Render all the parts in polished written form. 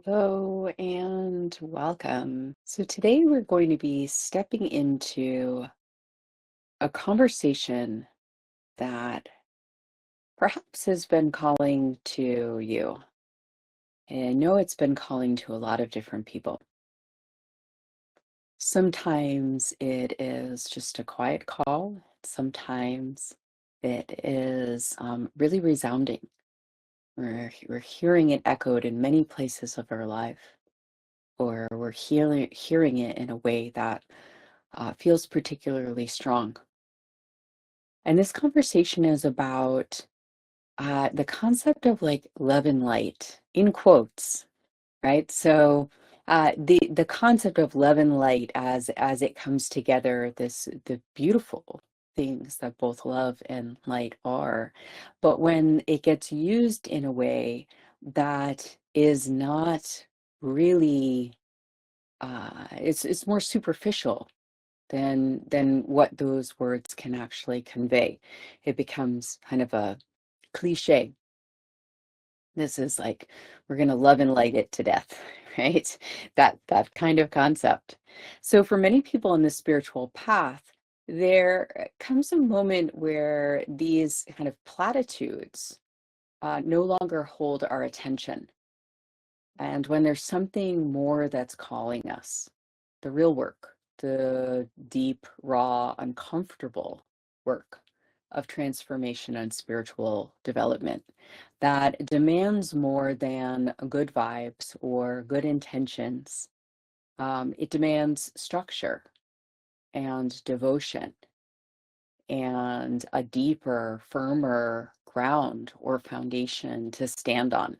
Hello and welcome. So, today we're going to be stepping into a conversation that perhaps has been calling to you. And I know it's been calling to a lot of different people. Sometimes it is just a quiet call, sometimes it is really resounding. We're hearing it echoed in many places of our life, or we're hearing it in a way that feels particularly strong. And this conversation is about the concept of like love and light, in quotes, right? So the concept of love and light as it comes together, the beautiful things that both love and light are, but when it gets used in a way that is not really, it's more superficial than what those words can actually convey. It becomes kind of a cliche. This is like, we're going to love and light it to death, right? That kind of concept. So for many people in the spiritual path, there comes a moment where these kind of platitudes no longer hold our attention. And when there's something more that's calling us, the real work, the deep, raw, uncomfortable work of transformation and spiritual development that demands more than good vibes or good intentions. It demands structure and devotion and a deeper, firmer ground or foundation to stand on.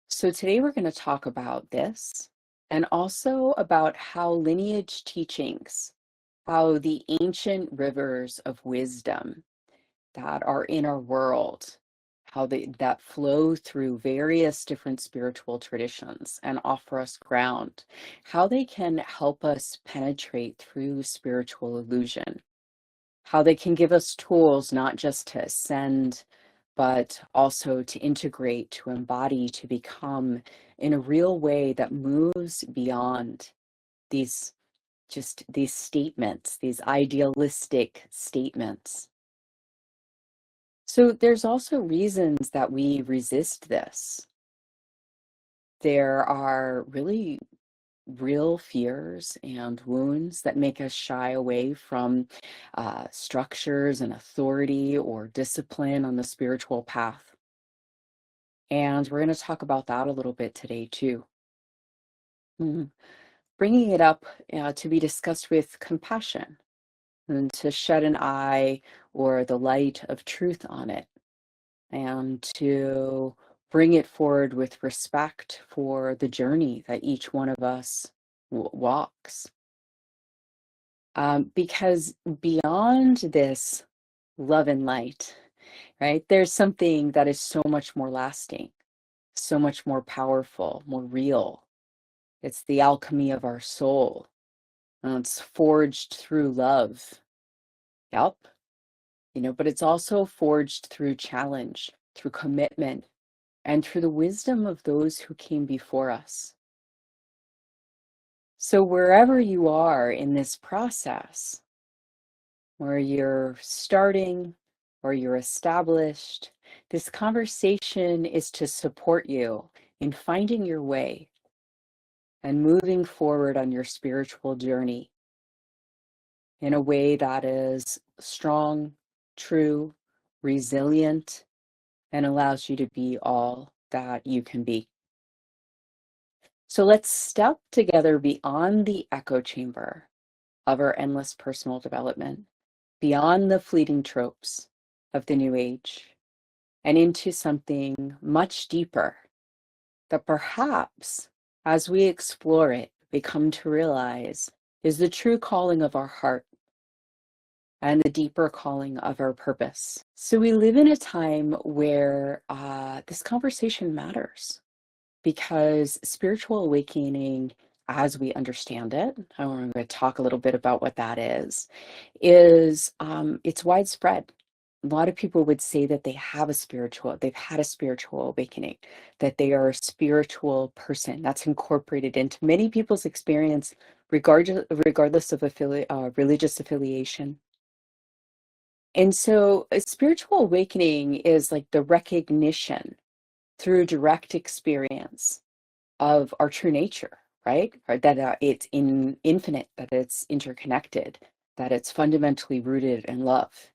So today we're going to talk about this and also about how lineage teachings, how the ancient rivers of wisdom that are in our world, how that flow through various different spiritual traditions and offer us ground, how they can help us penetrate through spiritual illusion, how they can give us tools not just to ascend, but also to integrate, to embody, to become in a real way that moves beyond these these statements, these idealistic statements. So there's also reasons that we resist this. There are really real fears and wounds that make us shy away from structures and authority or discipline on the spiritual path. And we're going to talk about that a little bit today, too. Bringing it up to be discussed with compassion and to shed an eye or the light of truth on it, and to bring it forward with respect for the journey that each one of us walks. Because beyond this love and light, right, there's something that is so much more lasting, so much more powerful, more real. It's the alchemy of our soul. It's forged through love. Yep. But it's also forged through challenge, through commitment, and through the wisdom of those who came before us. So wherever you are in this process, where you're starting or you're established, this conversation is to support you in finding your way and moving forward on your spiritual journey in a way that is strong, true, resilient, and allows you to be all that you can be. So let's step together beyond the echo chamber of our endless personal development, beyond the fleeting tropes of the new age, and into something much deeper that perhaps, as we explore it, we come to realize is the true calling of our heart and the deeper calling of our purpose. So we live in a time where this conversation matters, because spiritual awakening, as we understand it, and we're going to talk a little bit about what that is it's widespread. A lot of people would say that they've had a spiritual awakening, that they are a spiritual person. That's incorporated into many people's experience, regardless of religious affiliation. And so a spiritual awakening is like the recognition through direct experience of our true nature, right? Or that it's infinite, that it's interconnected, that it's fundamentally rooted in love.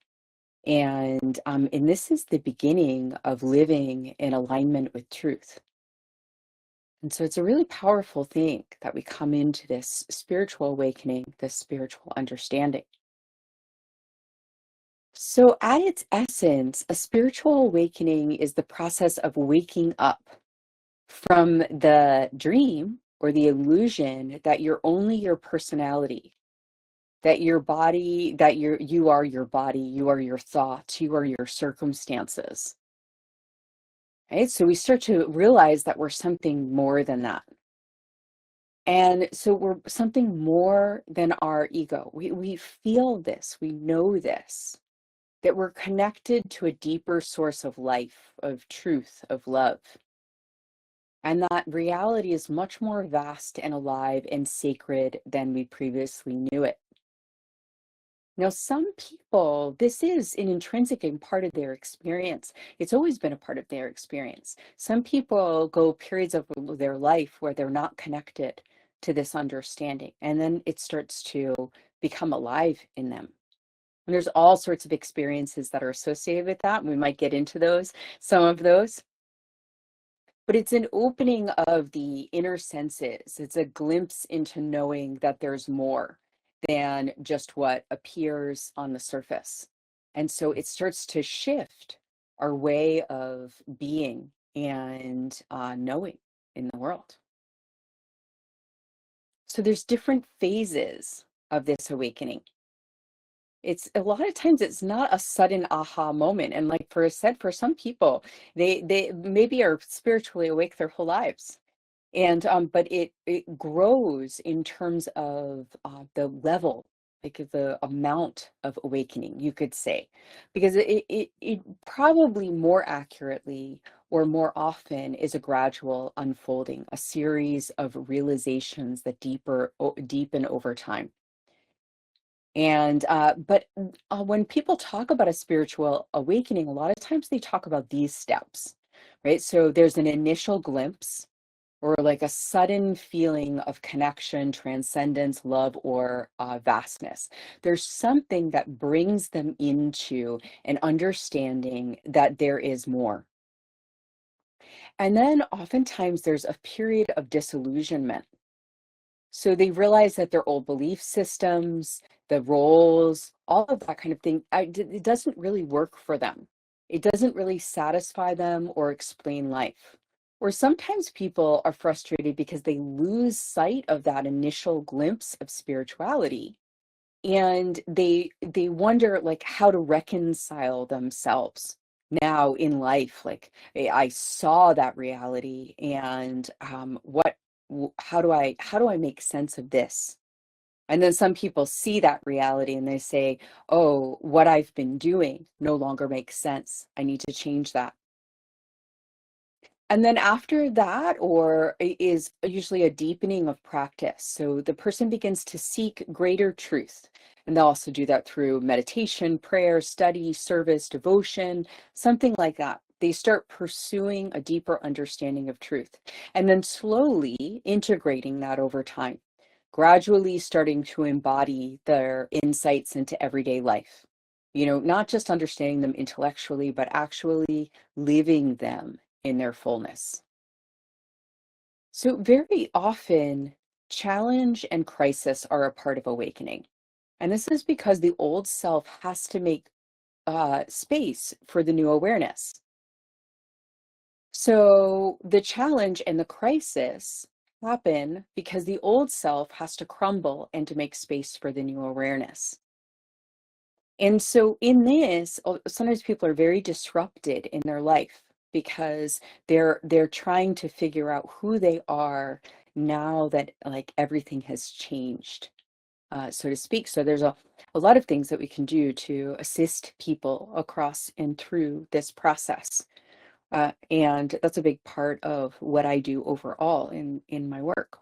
And this is the beginning of living in alignment with truth. And so it's a really powerful thing that we come into this spiritual awakening, this spiritual understanding. So, at its essence, a spiritual awakening is the process of waking up from the dream or the illusion that you're only your personality, that your body, that you are your body, you are your thoughts, you are your circumstances. Right? So we start to realize that we're something more than that. And so we're something more than our ego. We feel this, we know this, that we're connected to a deeper source of life, of truth, of love. And that reality is much more vast and alive and sacred than we previously knew it. Now, some people, this is an intrinsic and part of their experience. It's always been a part of their experience. Some people go periods of their life where they're not connected to this understanding, and then it starts to become alive in them. And there's all sorts of experiences that are associated with that. We might get into some of those. But it's an opening of the inner senses. It's a glimpse into knowing that there's more than just what appears on the surface. And so it starts to shift our way of being and knowing in the world. So there's different phases of this awakening. It's a lot of times it's not a sudden aha moment. And like for some people, they maybe are spiritually awake their whole lives. And but it grows in terms of the level, like the amount of awakening, you could say, because it probably more accurately or more often is a gradual unfolding, a series of realizations that deepen over time. And but when people talk about a spiritual awakening, a lot of times they talk about these steps, right? So there's an initial glimpse or like a sudden feeling of connection, transcendence, love, or vastness. There's something that brings them into an understanding that there is more. And then oftentimes there's a period of disillusionment. So they realize that their old belief systems, the roles, all of that kind of thing, it doesn't really work for them. It doesn't really satisfy them or explain life. Or sometimes people are frustrated because they lose sight of that initial glimpse of spirituality, and they wonder like how to reconcile themselves now in life. Like I saw that reality, and how do I make sense of this? And then some people see that reality and they say, oh, what I've been doing no longer makes sense, I need to change that. And then after that, or is usually a deepening of practice. So the person begins to seek greater truth. And they'll also do that through meditation, prayer, study, service, devotion, something like that. They start pursuing a deeper understanding of truth and then slowly integrating that over time, gradually starting to embody their insights into everyday life. You know, not just understanding them intellectually, but actually living them in their fullness. So, very often, challenge and crisis are a part of awakening. And this is because the old self has to make space for the new awareness. So, the challenge and the crisis happen because the old self has to crumble and to make space for the new awareness. And so in this, sometimes people are very disrupted in their life because they're trying to figure out who they are now that like everything has changed. so to speak. So there's a lot of things that we can do to assist people across and through this process. And that's a big part of what I do overall in my work.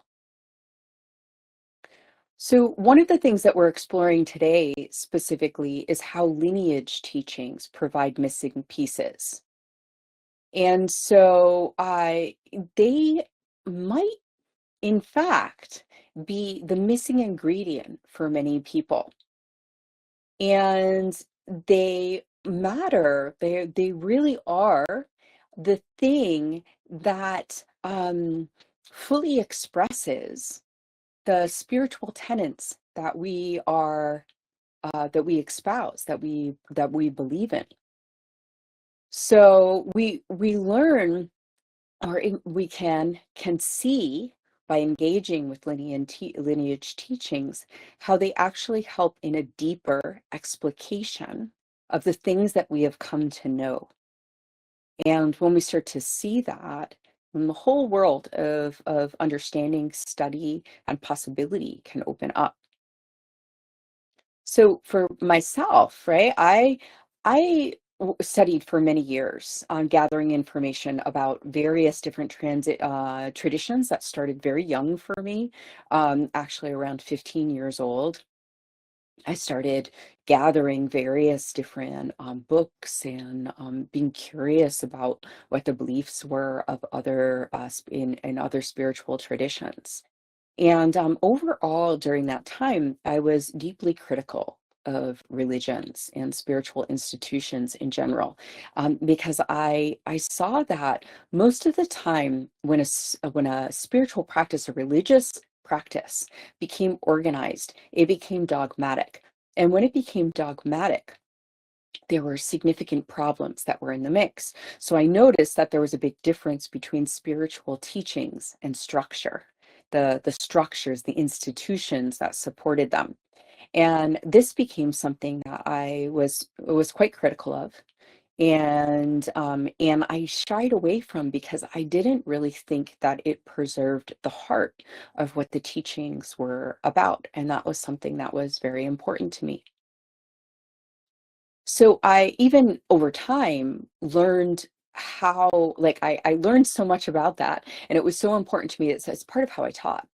So one of the things that we're exploring today specifically is how lineage teachings provide missing pieces. And so they might, in fact, be the missing ingredient for many people. And they matter. They really are the thing that fully expresses the spiritual tenets that we are that we espouse, that we believe in. So we learn, or we can see by engaging with lineage teachings how they actually help in a deeper explication of the things that we have come to know. And when we start to see that, then the whole world of understanding, study, and possibility can open up. So for myself, right, I studied for many years on gathering information about various different transit traditions that started very young for me, actually around 15 years old. I started gathering various different books and being curious about what the beliefs were of other in other spiritual traditions. And overall, during that time, I was deeply critical of religions and spiritual institutions in general, because I saw that most of the time when when a spiritual practice, a religious practice, became organized, it became dogmatic. And when it became dogmatic, there were significant problems that were in the mix. So I noticed that there was a big difference between spiritual teachings and structure, the structures, the institutions that supported them. And this became something that I was quite critical of. And I shied away from because I didn't really think that it preserved the heart of what the teachings were about. And that was something that was very important to me. So I even over time learned how, like, I learned so much about that, and it was so important to me. It's part of how I taught.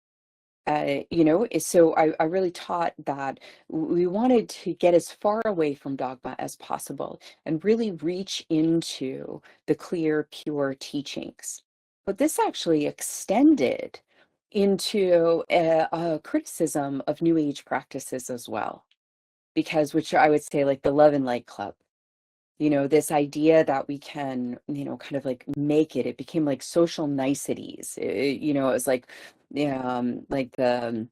So I really taught that we wanted to get as far away from dogma as possible and really reach into the clear, pure teachings. But this actually extended into a criticism of New Age practices as well, because which I would say, like the Love and Light Club, this idea that we can, kind of like make it became like social niceties. It was like the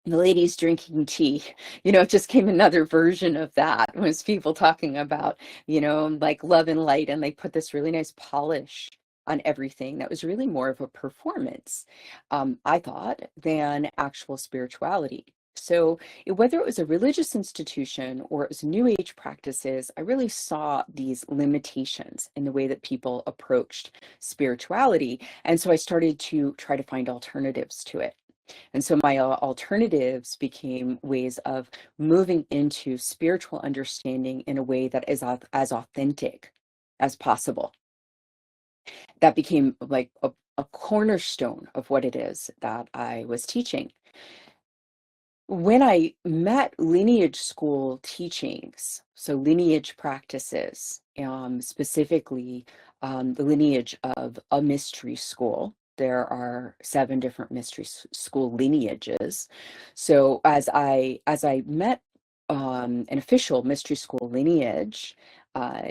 ladies drinking tea, it just came another version of that, was people talking about, like love and light, and they put this really nice polish on everything that was really more of a performance, I thought, than actual spirituality. So whether it was a religious institution or it was New Age practices, I really saw these limitations in the way that people approached spirituality. And so I started to try to find alternatives to it. And so my alternatives became ways of moving into spiritual understanding in a way that is as authentic as possible. That became like a cornerstone of what it is that I was teaching. When I met lineage school teachings, so lineage practices, specifically the lineage of a mystery school, there are 7 different mystery school lineages. So as I met an official mystery school lineage, uh,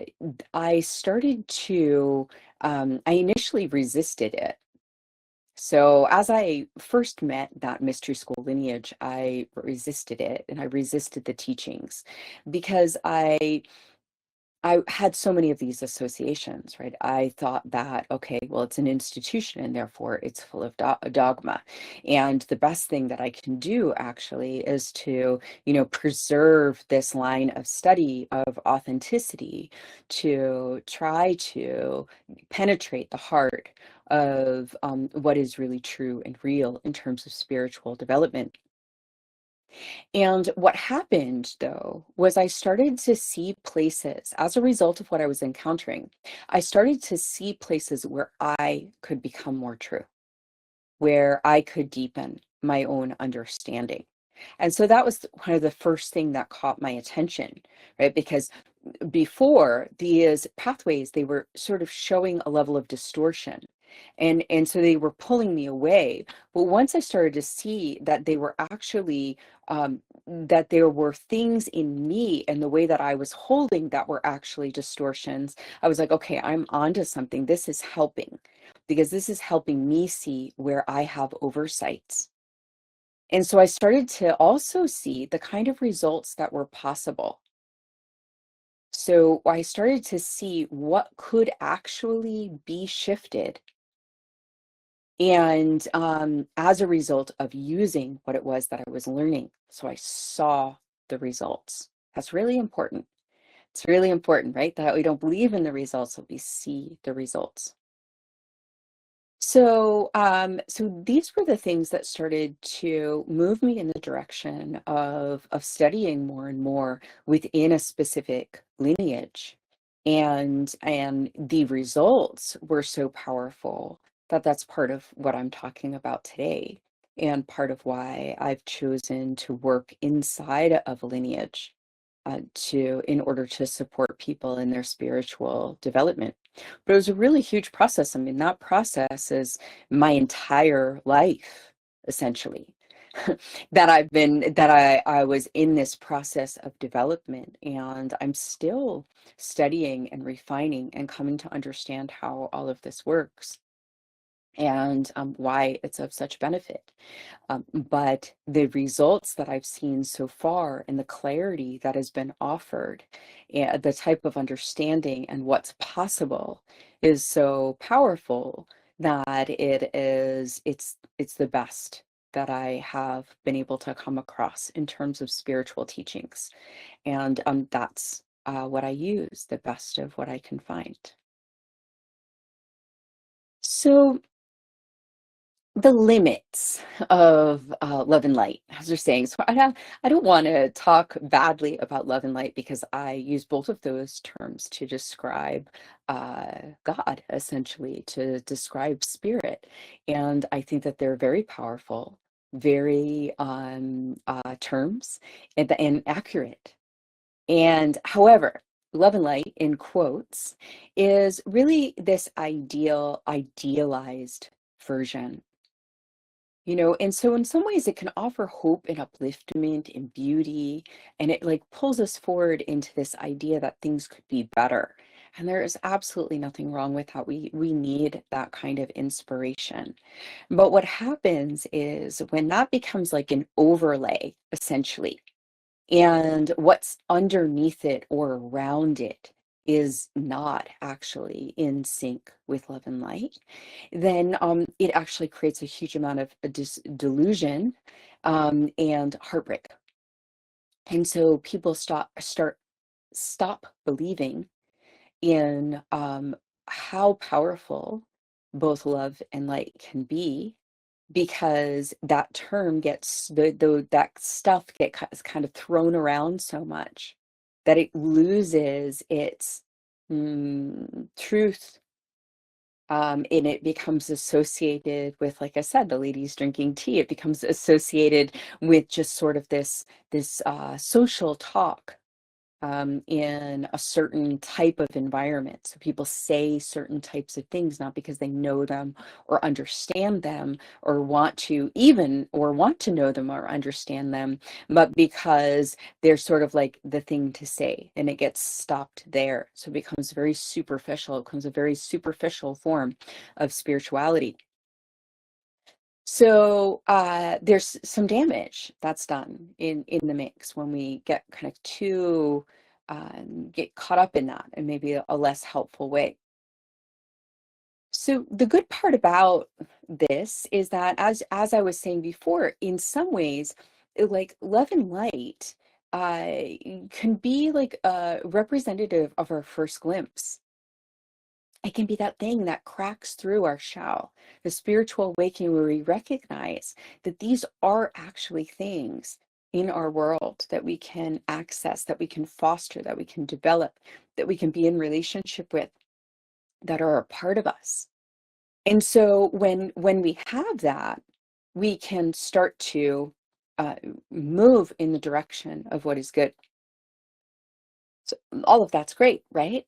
I started to I initially resisted it. So as I first met that mystery school lineage, I resisted it, and I resisted the teachings because I had so many of these associations, right? I thought that, okay, well, it's an institution and therefore it's full of dogma. And the best thing that I can do actually is to, preserve this line of study of authenticity, to try to penetrate the heart of what is really true and real in terms of spiritual development. And what happened, though, was I started to see places as a result of what I was encountering. I started to see places where I could become more true, where I could deepen my own understanding. And so that was kind of the first thing that caught my attention, right? Because before, these pathways, they were sort of showing a level of distortion, and so they were pulling me away. But once I started to see that they were actually that there were things in me and the way that I was holding that were actually distortions, I was like, okay, I'm onto something. This is helping, because this is helping me see where I have oversights. And so I started to also see the kind of results that were possible. So I started to see what could actually be shifted. And as a result of using what it was that I was learning, so I saw the results. That's really important. It's really important, right? That we don't believe in the results, but we see the results. So these were the things that started to move me in the direction of studying more and more within a specific lineage. And the results were so powerful that that's part of what I'm talking about today, and part of why I've chosen to work inside of a lineage in order to support people in their spiritual development. But it was a really huge process. I mean, that process is my entire life, essentially. I was in this process of development, and I'm still studying and refining and coming to understand how all of this works, and why it's of such benefit. But the results that I've seen so far, and the clarity that has been offered, and the type of understanding and what's possible, is so powerful that it's the best that I have been able to come across in terms of spiritual teachings. And that's what I use, the best of what I can find. So the limits of love and light, as you're saying. So I don't want to talk badly about love and light, because I use both of those terms to describe God, essentially, to describe spirit. And I think that they're very powerful, very terms, and accurate. And however, love and light, in quotes, is really this idealized version. And so in some ways it can offer hope and upliftment and beauty, and it like pulls us forward into this idea that things could be better. And there is absolutely nothing wrong with that. We need that kind of inspiration. But what happens is when that becomes like an overlay, essentially, and what's underneath it or around it is not actually in sync with love and light, then it actually creates a huge amount of delusion and heartbreak. And so people stop believing in how powerful both love and light can be, because that term gets that stuff gets kind of thrown around so much that it loses its truth, and it becomes associated with, like I said, the ladies drinking tea. It becomes associated with just sort of this social talk in a certain type of environment. So people say certain types of things, not because they know them or understand them, or want to know them or understand them, but because they're sort of like the thing to say, and it gets stopped there. So it becomes very superficial. It becomes a very superficial form of spirituality. So there's some damage that's done in the mix when we get kind of too get caught up in that, and maybe a less helpful way. So the good part about this is that, as I was saying before, in some ways, like love and light can be like a representative of our first glimpse. It can be that thing that cracks through our shell, the spiritual awakening, where we recognize that these are actually things in our world that we can access, that we can foster, that we can develop, that we can be in relationship with, that are a part of us. And so when we have that, we can start to uh, move in the direction of what is good. So all of that's great, right?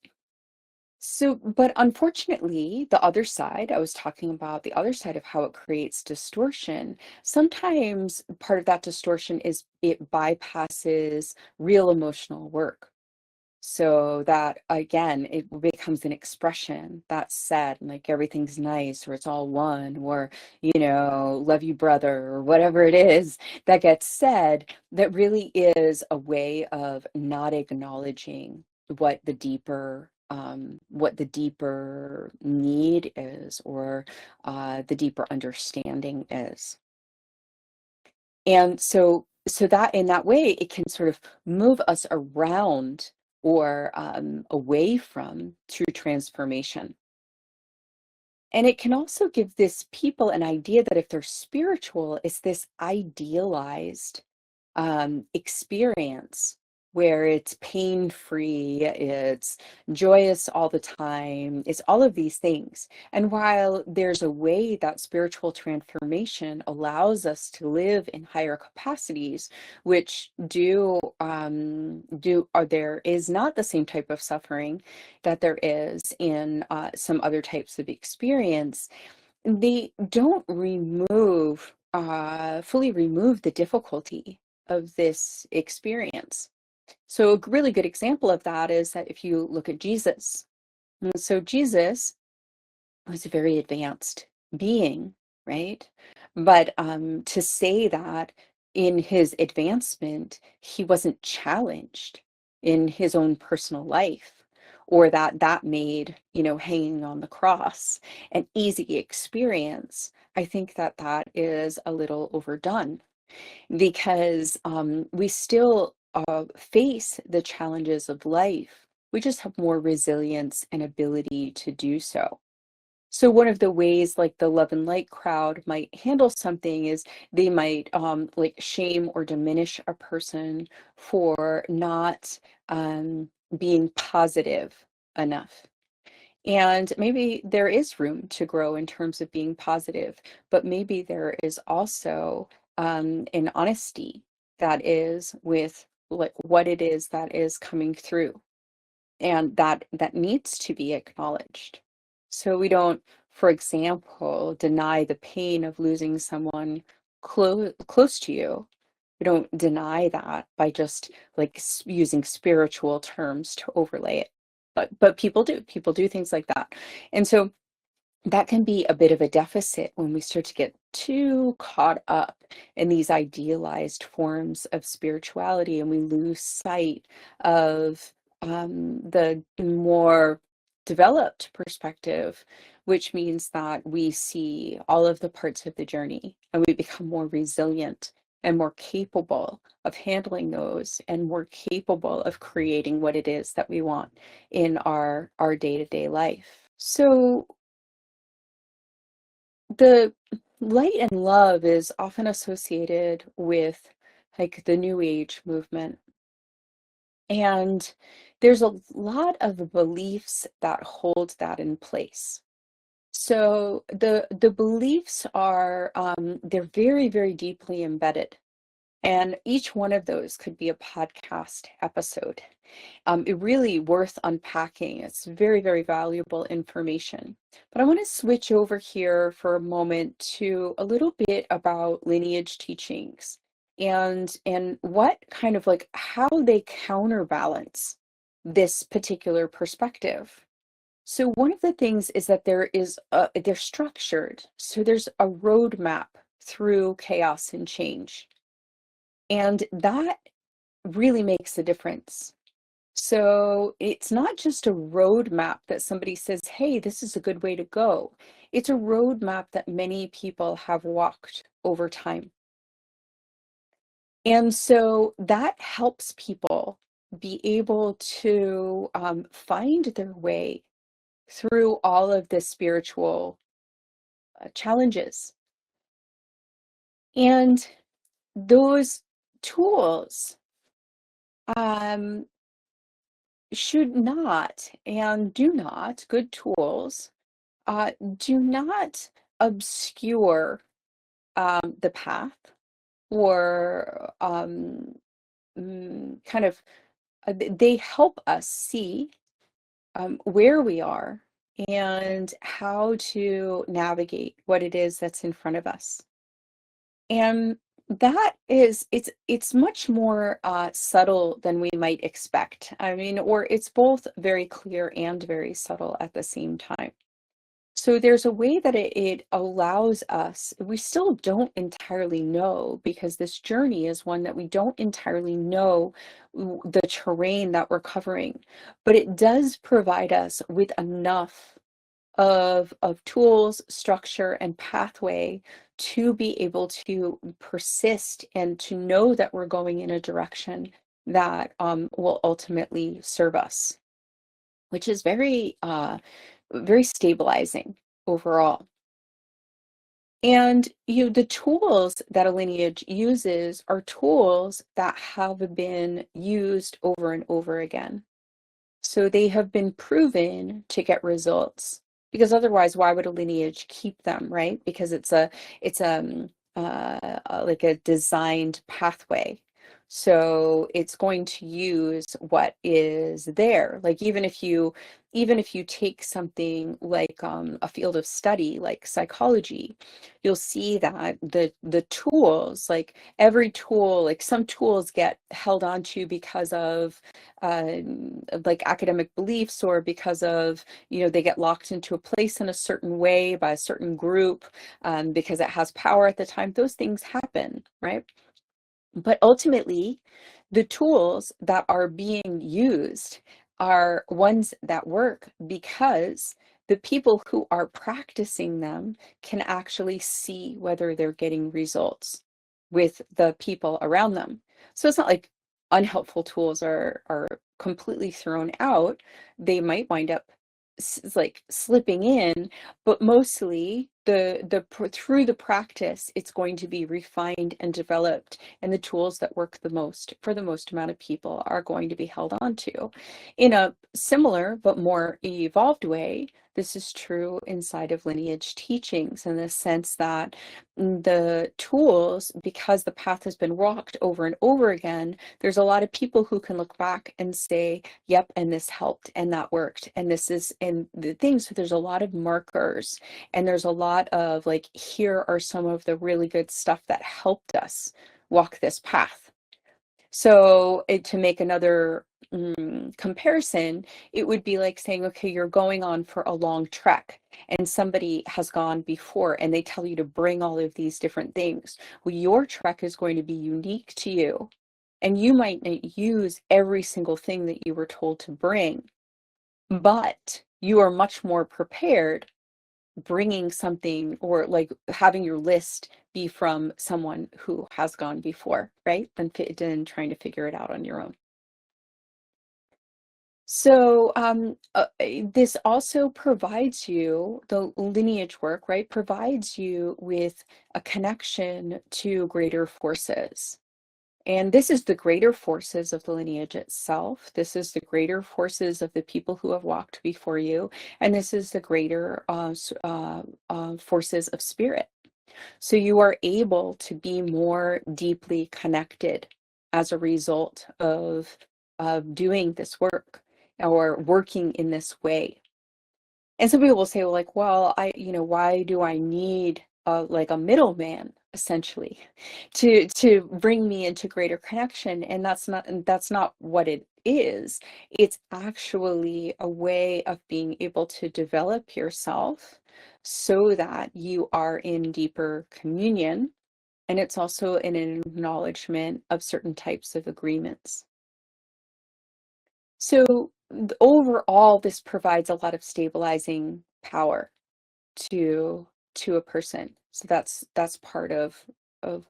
So, but unfortunately, the other side, I was talking about the other side of how it creates distortion. Sometimes part of that distortion is it bypasses real emotional work. So that again, it becomes an expression that's said, like everything's nice, or it's all one, or, love you, brother, or whatever it is that gets said, that really is a way of not acknowledging what the deeper need is, or the deeper understanding is. And so that in that way, it can sort of move us around or away from true transformation. And it can also give this people an idea that if they're spiritual, it's this idealized experience where it's pain-free, it's joyous all the time, it's all of these things. And while there's a way that spiritual transformation allows us to live in higher capacities, which there is not the same type of suffering that there is in some other types of experience, they don't fully remove the difficulty of this experience. So a really good example of that is that if you look at Jesus, so Jesus was a very advanced being, right? But to say that in his advancement, he wasn't challenged in his own personal life, or that made, hanging on the cross an easy experience, I think that is a little overdone, because we still face the challenges of life. We just have more resilience and ability to do so. So one of the ways like the love and light crowd might handle something is they might like shame or diminish a person for not being positive enough. And maybe there is room to grow in terms of being positive, but maybe there is also an honesty that is with like what it is that is coming through, and that needs to be acknowledged. So we don't, for example, deny the pain of losing someone close to you. We don't deny that by just like using spiritual terms to overlay it. But people do things like that. And so that can be a bit of a deficit when we start to get too caught up in these idealized forms of spirituality, and we lose sight of the more developed perspective, which means that we see all of the parts of the journey and we become more resilient and more capable of handling those, and more capable of creating what it is that we want in our day-to-day life. So the light and love is often associated with like the New Age movement. And there's a lot of beliefs that hold that in place. So the beliefs are they're very, very deeply embedded. And each one of those could be a podcast episode. It really worth unpacking. It's very, very valuable information. But I want to switch over here for a moment to a little bit about lineage teachings, and what kind of like how they counterbalance this particular perspective. So one of the things is that they're structured. So there's a roadmap through chaos and change. And that really makes a difference. So it's not just a roadmap that somebody says, hey, this is a good way to go. It's a roadmap that many people have walked over time. And so that helps people be able to find their way through all of the spiritual challenges. And those tools um, should not and do not, good tools, do not obscure the path or kind of, they help us see where we are and how to navigate what it is that's in front of us. And that is, it's much more subtle than we might expect. I mean, or it's both very clear and very subtle at the same time. So there's a way that it allows us, we still don't entirely know, because this journey is one that we don't entirely know the terrain that we're covering, but it does provide us with enough of tools, structure, and pathway to be able to persist and to know that we're going in a direction that will ultimately serve us, which is very stabilizing overall. And the tools that a lineage uses are tools that have been used over and over again. So they have been proven to get results, because otherwise, why would a lineage keep them, right? Because it's like a designed pathway. So it's going to use what is there. Like even if you take something like a field of study like psychology, you'll see that the tools, like every tool, like some tools get held onto because of like academic beliefs, or because of, they get locked into a place in a certain way by a certain group because it has power at the time. Those things happen, right? But ultimately, the tools that are being used are ones that work because the people who are practicing them can actually see whether they're getting results with the people around them. So it's not like unhelpful tools are completely thrown out. They might wind up like slipping in, but mostly through the practice, it's going to be refined and developed, and the tools that work the most for the most amount of people are going to be held on to. In a similar but more evolved way, this is true inside of lineage teachings, in the sense that the tools, because the path has been walked over and over again, there's a lot of people who can look back and say, yep, and this helped, and that worked, and this is, and the things. So there's a lot of markers, and there's a lot of like, here are some of the really good stuff that helped us walk this path. So to make another comparison, it would be like saying, okay, you're going on for a long trek and somebody has gone before and they tell you to bring all of these different things. Well, your trek is going to be unique to you, and you might not use every single thing that you were told to bring, but you are much more prepared bringing something, or like having your list be from someone who has gone before, right? Than trying to figure it out on your own. So this also provides you, the lineage work, right, provides you with a connection to greater forces. And this is the greater forces of the lineage itself. This is the greater forces of the people who have walked before you. And this is the greater forces of spirit. So you are able to be more deeply connected as a result of doing this work or working in this way. And some people will say, well, like, well, why do I need like a middleman, essentially, to bring me into greater connection? And that's not what it is. It's actually a way of being able to develop yourself so that you are in deeper communion. And it's also an acknowledgement of certain types of agreements. So overall, this provides a lot of stabilizing power to a person. So that's part of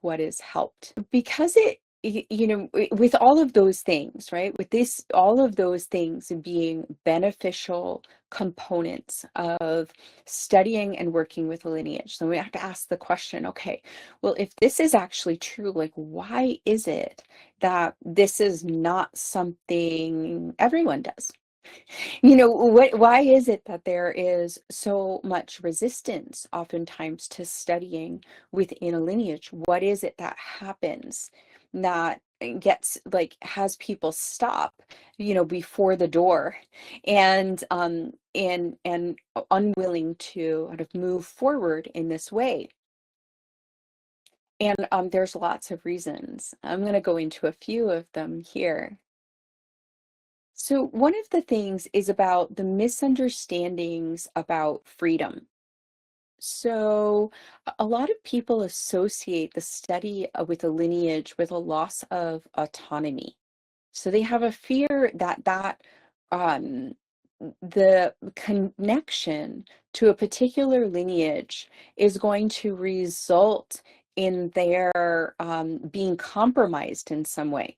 what is helped, because with all of those things, right, with this, all of those things being beneficial components of studying and working with a lineage. So we have to ask the question, okay, well, if this is actually true, like, why is it that this is not something everyone does? Why is it that there is so much resistance oftentimes to studying within a lineage? What is it that happens that gets like has people stop, before the door and unwilling to kind of move forward in this way? And there's lots of reasons. I'm going to go into a few of them here. So, one of the things is about the misunderstandings about freedom. So, a lot of people associate the study with a lineage with a loss of autonomy. So, they have a fear that um, the connection to a particular lineage is going to result in their being compromised in some way.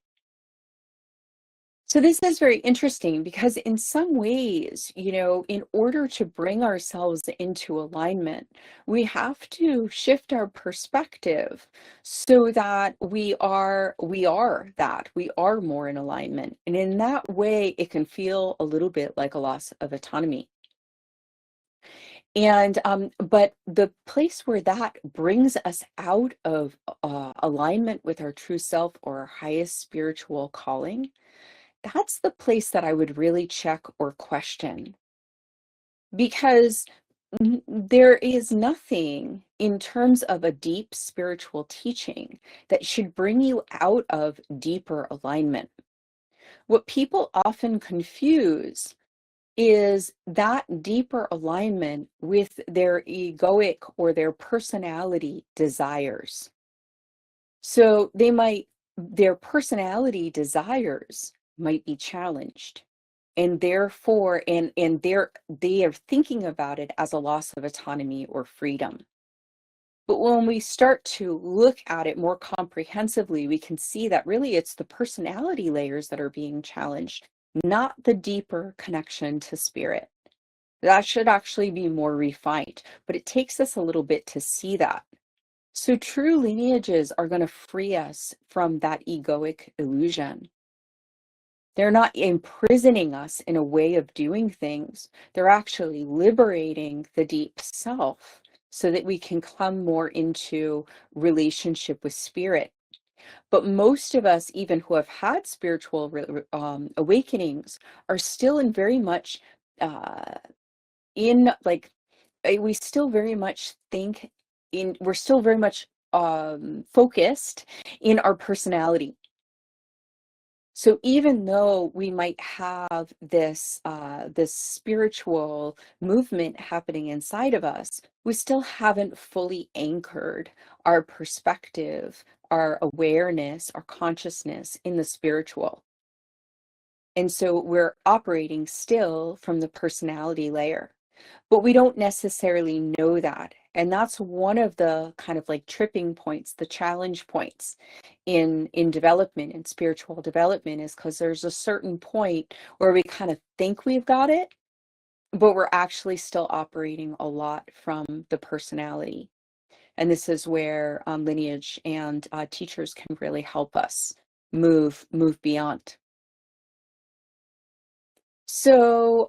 So this is very interesting because in some ways, in order to bring ourselves into alignment, we have to shift our perspective so that we are more in alignment. And in that way, it can feel a little bit like a loss of autonomy. And but the place where that brings us out of alignment with our true self or our highest spiritual calling, that's the place that I would really check or question, because there is nothing in terms of a deep spiritual teaching that should bring you out of deeper alignment. What people often confuse is that deeper alignment with their egoic or their personality desires. So their personality desires might be challenged, and therefore, they are thinking about it as a loss of autonomy or freedom. But when we start to look at it more comprehensively, we can see that really it's the personality layers that are being challenged, not the deeper connection to spirit. That should actually be more refined, but it takes us a little bit to see that. So true lineages are going to free us from that egoic illusion. They're not imprisoning us in a way of doing things. They're actually liberating the deep self so that we can come more into relationship with spirit. But most of us, even who have had spiritual awakenings, are still in very much in like we still very much think we're still very much focused in our personality. So even though we might have this spiritual movement happening inside of us, we still haven't fully anchored our perspective, our awareness, our consciousness in the spiritual. And so we're operating still from the personality layer, but we don't necessarily know that. And that's one of the kind of like tripping points, the challenge points in development, in spiritual development, is because there's a certain point where we kind of think we've got it, but we're actually still operating a lot from the personality. And this is where lineage and teachers can really help us move beyond. So,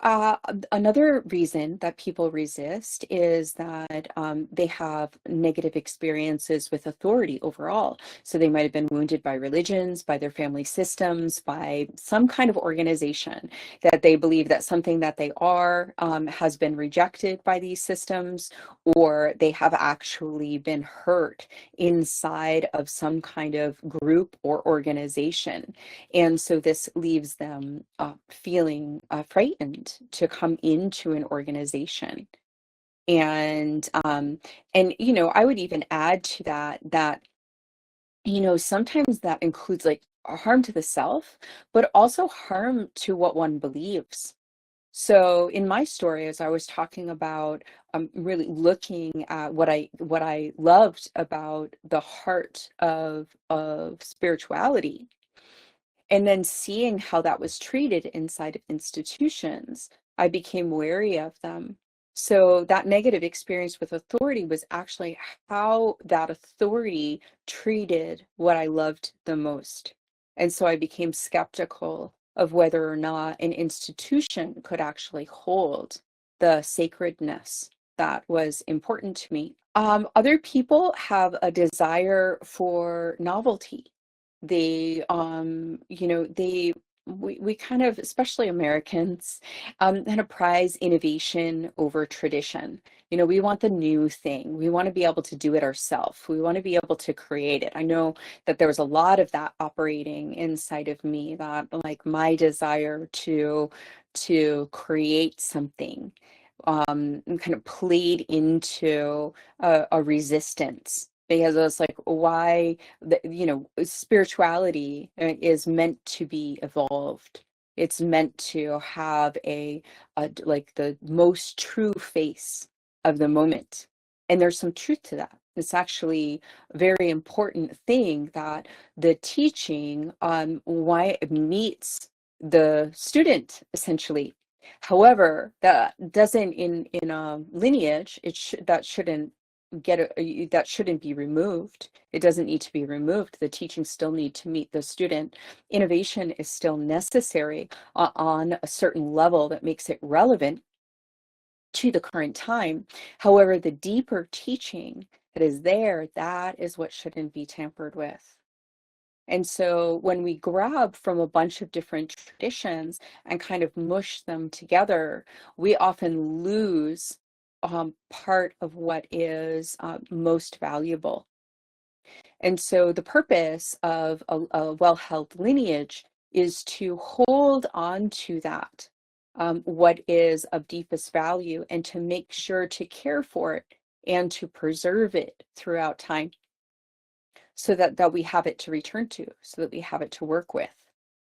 another reason that people resist is that they have negative experiences with authority overall. So, they might have been wounded by religions, by their family systems, by some kind of organization that they believe that something that they are has been rejected by these systems, or they have actually been hurt inside of some kind of group or organization. And so this leaves them feeling frightened to come into an organization. And I would even add to that sometimes that includes like harm to the self, but also harm to what one believes. So in my story, as I was talking about, really looking at what I loved about the heart of spirituality, and then seeing how that was treated inside of institutions, I became wary of them. So that negative experience with authority was actually how that authority treated what I loved the most. And so I became skeptical of whether or not an institution could actually hold the sacredness that was important to me. Other people have a desire for novelty. They, we kind of, especially Americans, kind of prize innovation over tradition. We want the new thing. We want to be able to do it ourselves. We want to be able to create it. I know that there was a lot of that operating inside of me, that like my desire to create something kind of played into a resistance, because it was like, why spirituality is meant to be evolved. It's meant to have a like the most true face of the moment. And there's some truth to that. It's actually a very important thing that the teaching why it meets the student essentially. However, that doesn't in a lineage, that shouldn't that shouldn't be removed. It doesn't need to be removed. The teachings still need to meet the student. Innovation is still necessary on a certain level that makes it relevant to the current time. However, the deeper teaching that is there, that is what shouldn't be tampered with. And so when we grab from a bunch of different traditions and kind of mush them together, we often lose part of what is most valuable. And so the purpose of a well-held lineage is to hold on to that, what is of deepest value, and to make sure to care for it and to preserve it throughout time, so that we have it to return to, so that we have it to work with.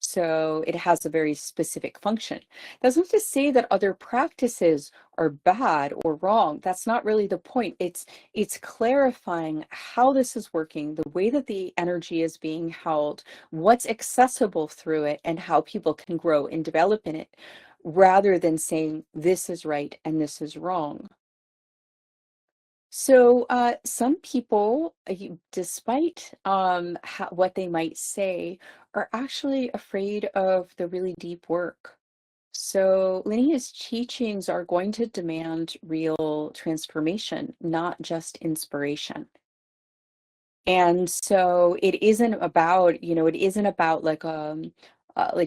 So it has a very specific function. That's not to say that other practices are bad or wrong. That's not really the point. It's clarifying how this is working, the way that the energy is being held, what's accessible through it, and how people can grow and develop in it, rather than saying this is right and this is wrong. So some people, despite what they might say, are actually afraid of the really deep work. So lineage teachings are going to demand real transformation, not just inspiration. And so it isn't about, it isn't about like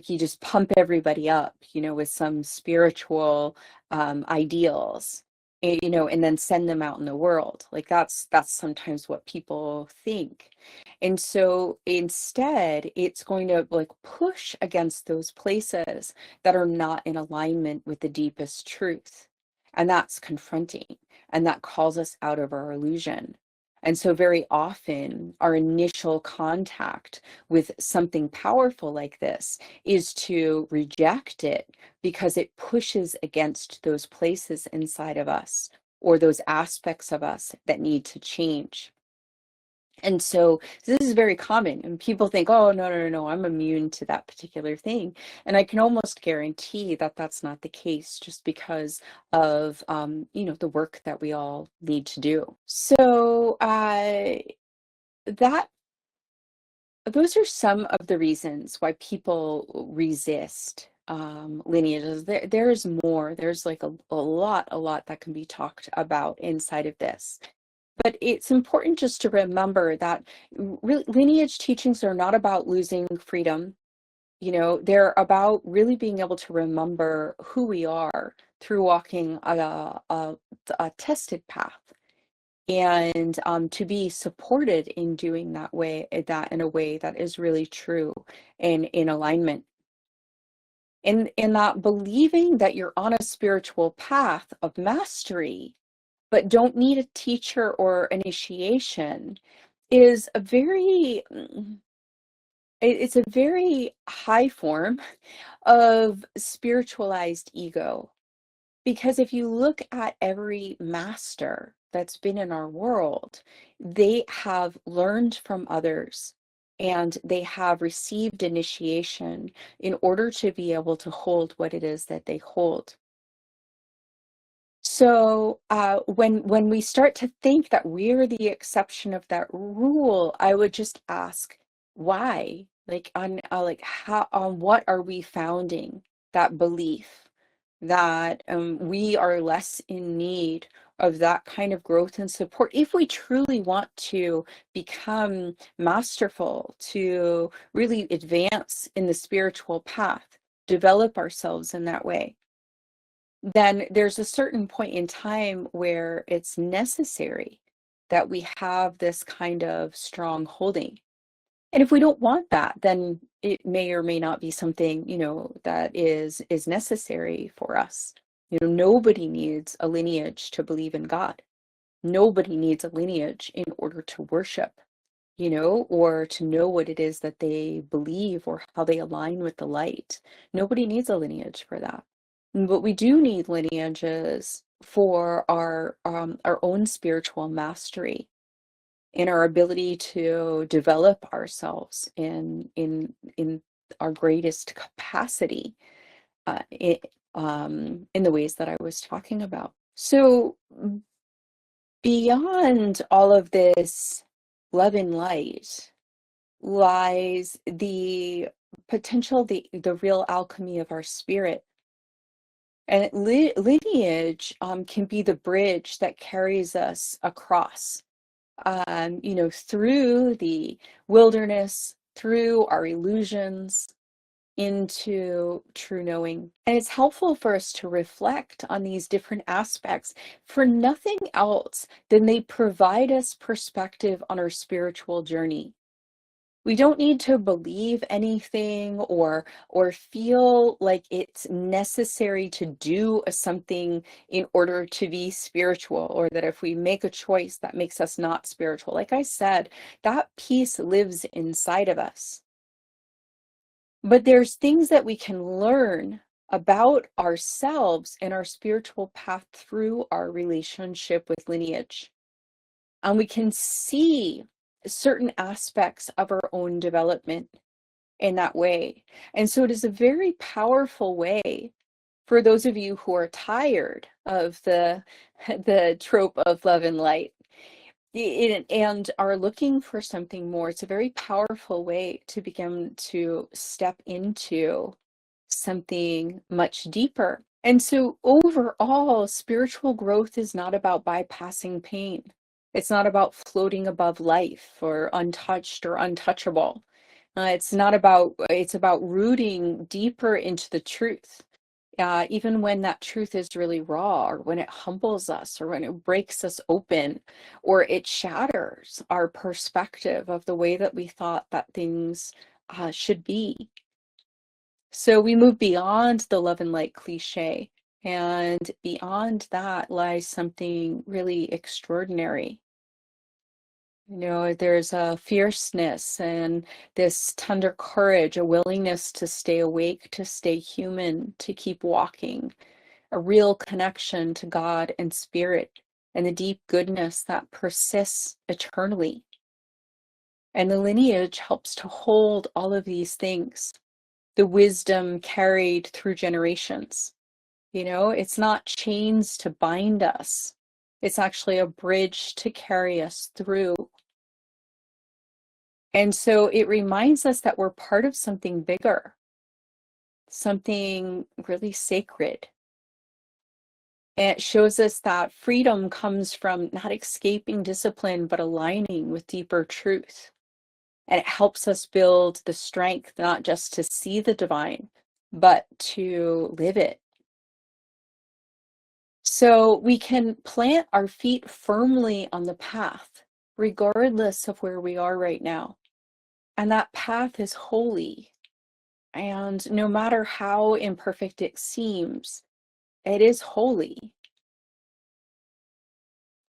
you just pump everybody up, with some spiritual ideals, and then send them out in the world. Like that's sometimes what people think. And so instead, it's going to like push against those places that are not in alignment with the deepest truth. And that's confronting, and that calls us out of our illusion. And so very often our initial contact with something powerful like this is to reject it, because it pushes against those places inside of us, or those aspects of us that need to change. And so this is very common, and people think, oh, no, no, no, no, I'm immune to that particular thing. And I can almost guarantee that that's not the case, just because of, the work that we all need to do. So that those are some of the reasons why people resist lineages. There's more. There's like a lot that can be talked about inside of this. But it's important just to remember that lineage teachings are not about losing freedom. They're about really being able to remember who we are through walking a tested path, and to be supported in doing that in a way that is really true and in alignment. In that believing that you're on a spiritual path of mastery, but don't need a teacher or initiation, is it's a very high form of spiritualized ego. Because if you look at every master that's been in our world, they have learned from others, and they have received initiation in order to be able to hold what it is that they hold. So when we start to think that we're the exception of that rule, I would just ask why, like like how on what are we founding that belief that we are less in need of that kind of growth and support if we truly want to become masterful, to really advance in the spiritual path, develop ourselves in that way. Then there's a certain point in time where it's necessary that we have this kind of strong holding. And if we don't want that, then it may or may not be something, that is necessary for us. Nobody needs a lineage to believe in God. Nobody needs a lineage in order to worship, or to know what it is that they believe or how they align with the light. Nobody needs a lineage for that. But we do need lineages for our own spiritual mastery and our ability to develop ourselves in our greatest capacity, in the ways that I was talking about. So beyond all of this love and light lies the potential, the real alchemy of our spirit. And lineage can be the bridge that carries us across, through the wilderness, through our illusions, into true knowing. And it's helpful for us to reflect on these different aspects for nothing else than they provide us perspective on our spiritual journey. We don't need to believe anything or feel like it's necessary to do something in order to be spiritual, or that if we make a choice that makes us not spiritual. Like I said, that peace lives inside of us. But there's things that we can learn about ourselves and our spiritual path through our relationship with lineage. And we can see certain aspects of our own development in that way. And so it is a very powerful way for those of you who are tired of the trope of love and light, and are looking for something more. It's a very powerful way to begin to step into something much deeper. And so overall, spiritual growth is not about bypassing pain. It's not about floating above life or untouched or untouchable. It's about rooting deeper into the truth. Even when that truth is really raw, or when it humbles us, or when it breaks us open, or it shatters our perspective of the way that we thought that things should be. So we move beyond the love and light cliche, and beyond that lies something really extraordinary. There's a fierceness and this tender courage, a willingness to stay awake, to stay human, to keep walking, a real connection to God and spirit, and the deep goodness that persists eternally. And the lineage helps to hold all of these things, the wisdom carried through generations. It's not chains to bind us. It's actually a bridge to carry us through. And so it reminds us that we're part of something bigger, something really sacred. And it shows us that freedom comes from not escaping discipline, but aligning with deeper truth. And it helps us build the strength, not just to see the divine, but to live it. So we can plant our feet firmly on the path, regardless of where we are right now. And that path is holy. And no matter how imperfect it seems, it is holy.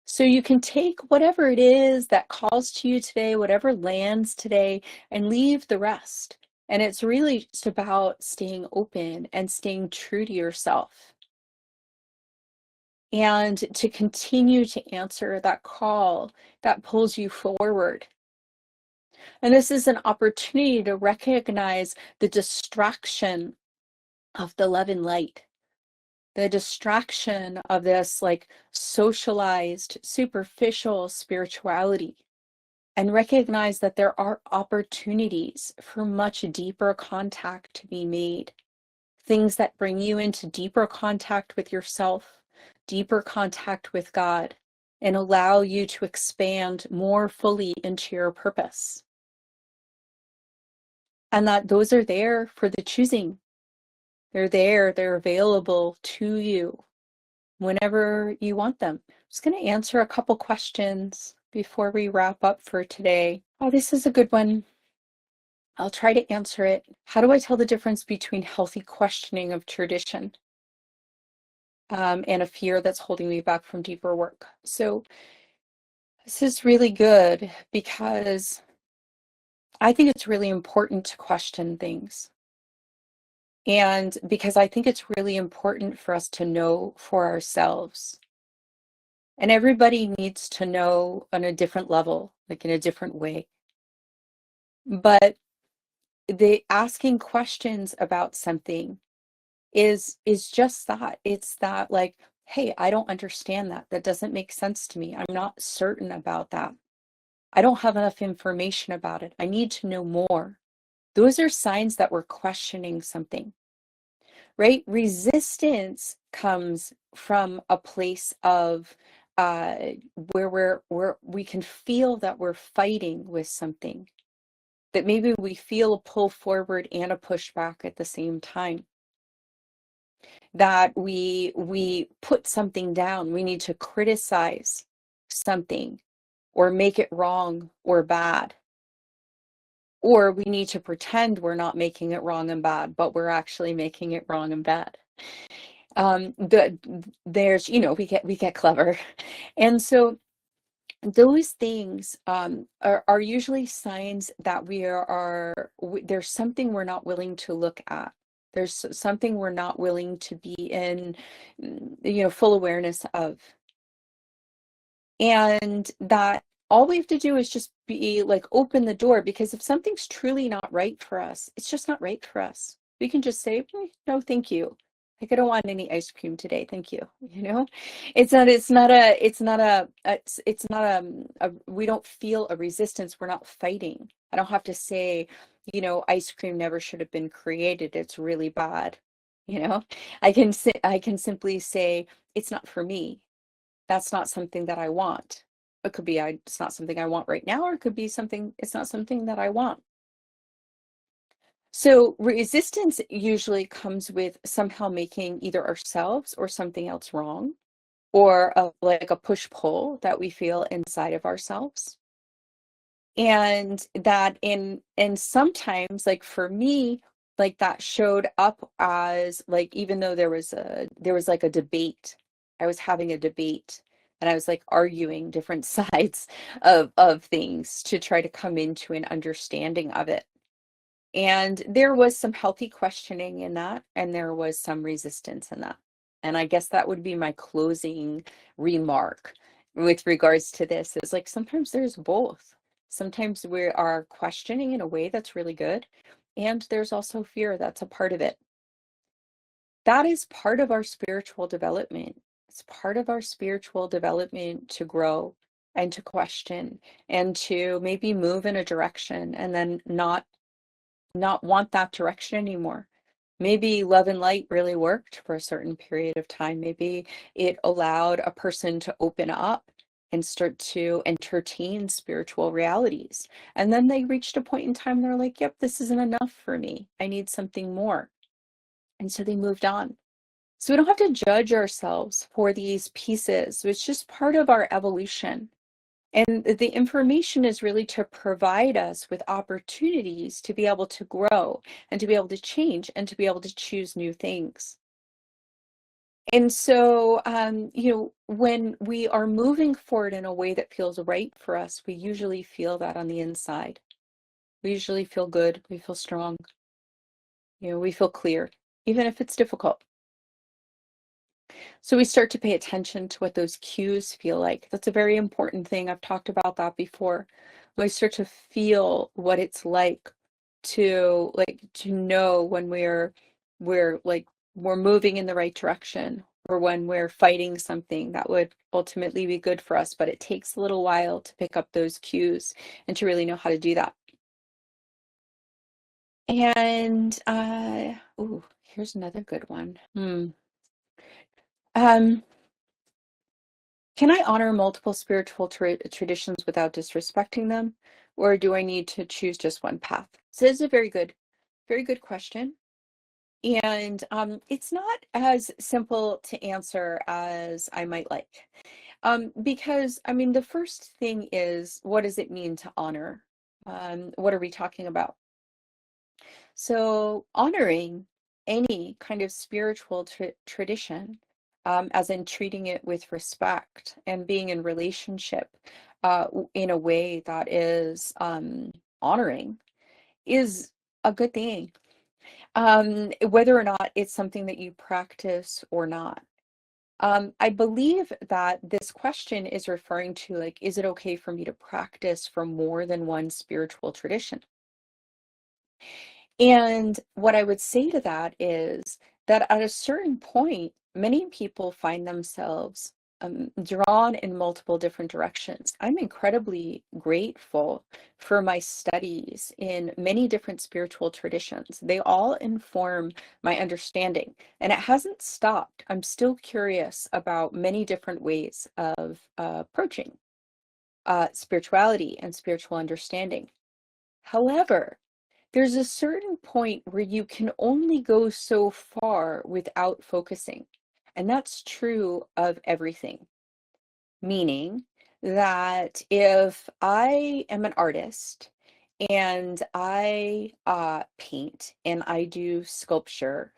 So you can take whatever it is that calls to you today, whatever lands today, and leave the rest. And it's really just about staying open and staying true to yourself. And to continue to answer that call that pulls you forward. And this is an opportunity to recognize the distraction of the love and light. the distraction of this like socialized, superficial spirituality, and recognize that there are opportunities for much deeper contact to be made. Things that bring you into deeper contact with yourself, deeper contact with God, and allow you to expand more fully into your purpose. And that those are there for the choosing. They're there, they're available to you whenever you want them. I'm just going to answer a couple questions before we wrap up for today. Oh, this is a good one. I'll try to answer it. How do I tell the difference between healthy questioning of tradition and a fear that's holding me back from deeper work? So this is really good because I think it's really important to question things. And because I think it's really important for us to know for ourselves. And everybody needs to know on a different level, like in a different way. But the asking questions about something is just that. It's that like, hey, I don't understand that. That doesn't make sense to me. I'm not certain about that. I don't have enough information about it. I need to know more. Those are signs that we're questioning something, right? Resistance comes from a place of where we can feel that we're fighting with something, that maybe we feel a pull forward and a pushback at the same time, that we put something down, we need to criticize something or make it wrong or bad, or we need to pretend we're not making it wrong and bad, but we're actually making it wrong and bad. There's, we get clever. And so those things are usually signs that there's something we're not willing to look at. There's something we're not willing to be in, full awareness of. And that all we have to do is just be like, open the door, because if something's truly not right for us, it's just not right for us. We can just say, no, thank you. Like, I don't want any ice cream today. Thank you. It's not we don't feel a resistance. We're not fighting. I don't have to say, ice cream never should have been created. It's really bad. I can simply say, it's not for me. That's not something that I want. It could be it's not something I want right now, or it could be it's not something that I want. So resistance usually comes with somehow making either ourselves or something else wrong, or like a push-pull that we feel inside of ourselves. And sometimes, like for me, like that showed up as like, even though there was like a debate, I was having a debate and I was like arguing different sides of things to try to come into an understanding of it. And there was some healthy questioning in that, and there was some resistance in that. And I guess that would be my closing remark with regards to this, is like, sometimes there's both. Sometimes we are questioning in a way that's really good, and there's also fear that's a part of it. That is part of our spiritual development. It's part of our spiritual development to grow and to question and to maybe move in a direction and then not want that direction anymore. Maybe love and light really worked for a certain period of time. Maybe it allowed a person to open up and start to entertain spiritual realities. And then they reached a point in time, they're like, yep, this isn't enough for me. I need something more. And so they moved on. So we don't have to judge ourselves for these pieces. It's just part of our evolution. And the information is really to provide us with opportunities to be able to grow and to be able to change and to be able to choose new things. And so, when we are moving forward in a way that feels right for us, we usually feel that on the inside. We usually feel good. We feel strong. We feel clear, even if it's difficult. So we start to pay attention to what those cues feel like. That's a very important thing. I've talked about that before. We start to feel what it's like to know when we're like we're moving in the right direction, or when we're fighting something that would ultimately be good for us, but it takes a little while to pick up those cues and to really know how to do that. And ooh, here's another good one. Um, can I honor multiple spiritual traditions without disrespecting them, or do I need to choose just one path? So this is a very good question. And it's not as simple to answer as I might like. Because, I mean, the first thing is, what does it mean to honor? What are we talking about? So, honoring any kind of spiritual tradition, as in treating it with respect and being in relationship in a way that is honoring, is a good thing, whether or not it's something that you practice or not. I believe that this question is referring to, like, is it okay for me to practice from more than one spiritual tradition? And what I would say to that is that at a certain point, many people find themselves drawn in multiple different directions. I'm incredibly grateful for my studies in many different spiritual traditions. They all inform my understanding, and it hasn't stopped. I'm still curious about many different ways of approaching spirituality and spiritual understanding. However, there's a certain point where you can only go so far without focusing. And that's true of everything. Meaning that if I am an artist and I paint and I do sculpture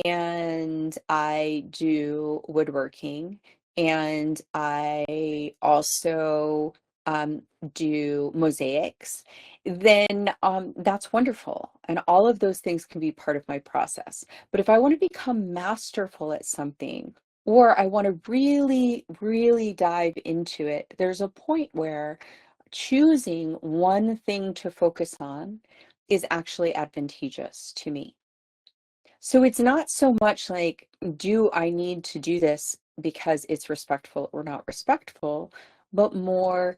and I do woodworking and I also um, do mosaics, then that's wonderful. And all of those things can be part of my process. But if I want to become masterful at something, or I want to really, really dive into it, there's a point where choosing one thing to focus on is actually advantageous to me. So it's not so much like, do I need to do this because it's respectful or not respectful, but more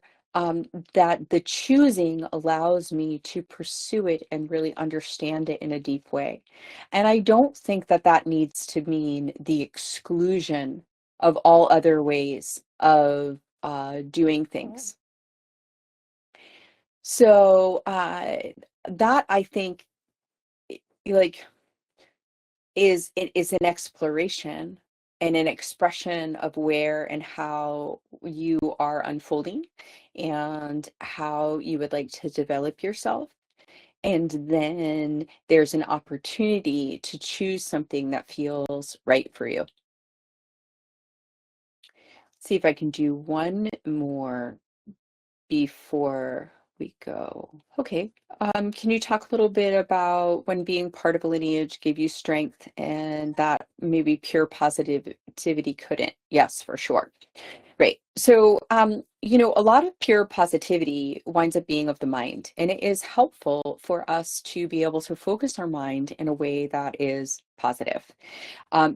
that the choosing allows me to pursue it and really understand it in a deep way. And I don't think that that needs to mean the exclusion of all other ways of doing things. So that I think, like, it is an exploration and an expression of where and how you are unfolding and how you would like to develop yourself. And then there's an opportunity to choose something that feels right for you. See if I can do one more before we go. Okay. Can you talk a little bit about when being part of a lineage gave you strength and that maybe pure positivity couldn't? Yes, for sure. Great. So, a lot of pure positivity winds up being of the mind, and it is helpful for us to be able to focus our mind in a way that is positive,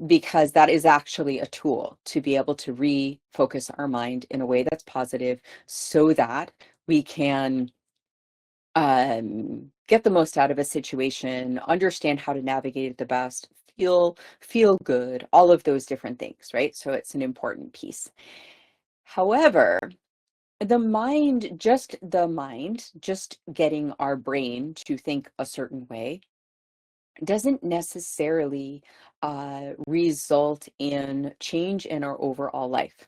because that is actually a tool to be able to refocus our mind in a way that's positive so that we can get the most out of a situation, understand how to navigate it the best, feel good, all of those different things, right? So it's an important piece. However, the mind, just getting our brain to think a certain way, doesn't necessarily result in change in our overall life.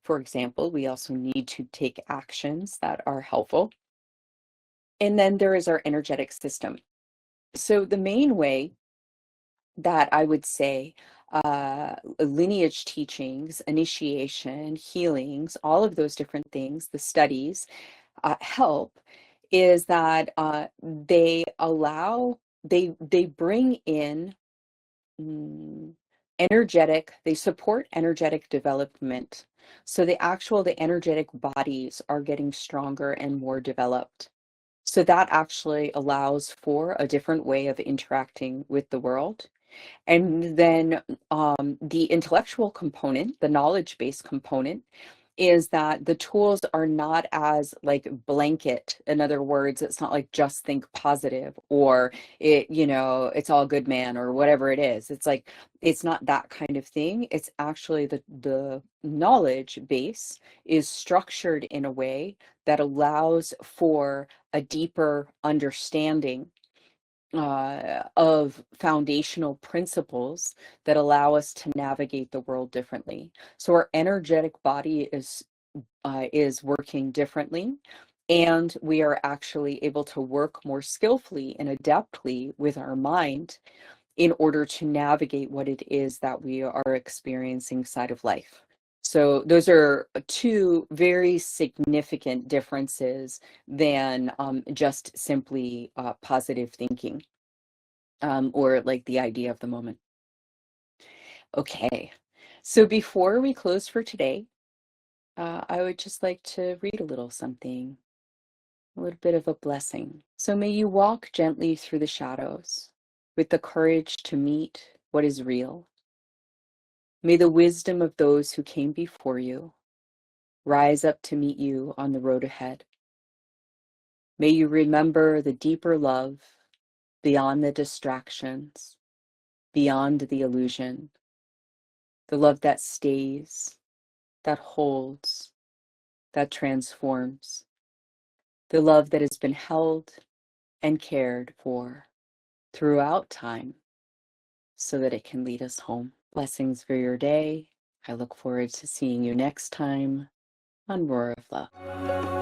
For example, we also need to take actions that are helpful. And then there is our energetic system. So the main way that I would say lineage teachings, initiation, healings, all of those different things, the studies help, is that they bring in mm, they support energetic development. So the energetic bodies are getting stronger and more developed. So that actually allows for a different way of interacting with the world. And then the intellectual component, the knowledge-based component, is that the tools are not as like blanket. In other words, it's not like just think positive or it's all good, man, or whatever it is. It's like it's not that kind of thing. It's actually the knowledge base is structured in a way that allows for a deeper understanding of foundational principles that allow us to navigate the world differently. So our energetic body is working differently, and we are actually able to work more skillfully and adeptly with our mind in order to navigate what it is that we are experiencing side of life. So those are two very significant differences than just simply positive thinking or like the idea of the moment. Okay, so before we close for today, I would just like to read a little something, a little bit of a blessing. So may you walk gently through the shadows with the courage to meet what is real. May the wisdom of those who came before you rise up to meet you on the road ahead. May you remember the deeper love beyond the distractions, beyond the illusion, the love that stays, that holds, that transforms, the love that has been held and cared for throughout time so that it can lead us home. Blessings for your day. I look forward to seeing you next time on Roar of Love.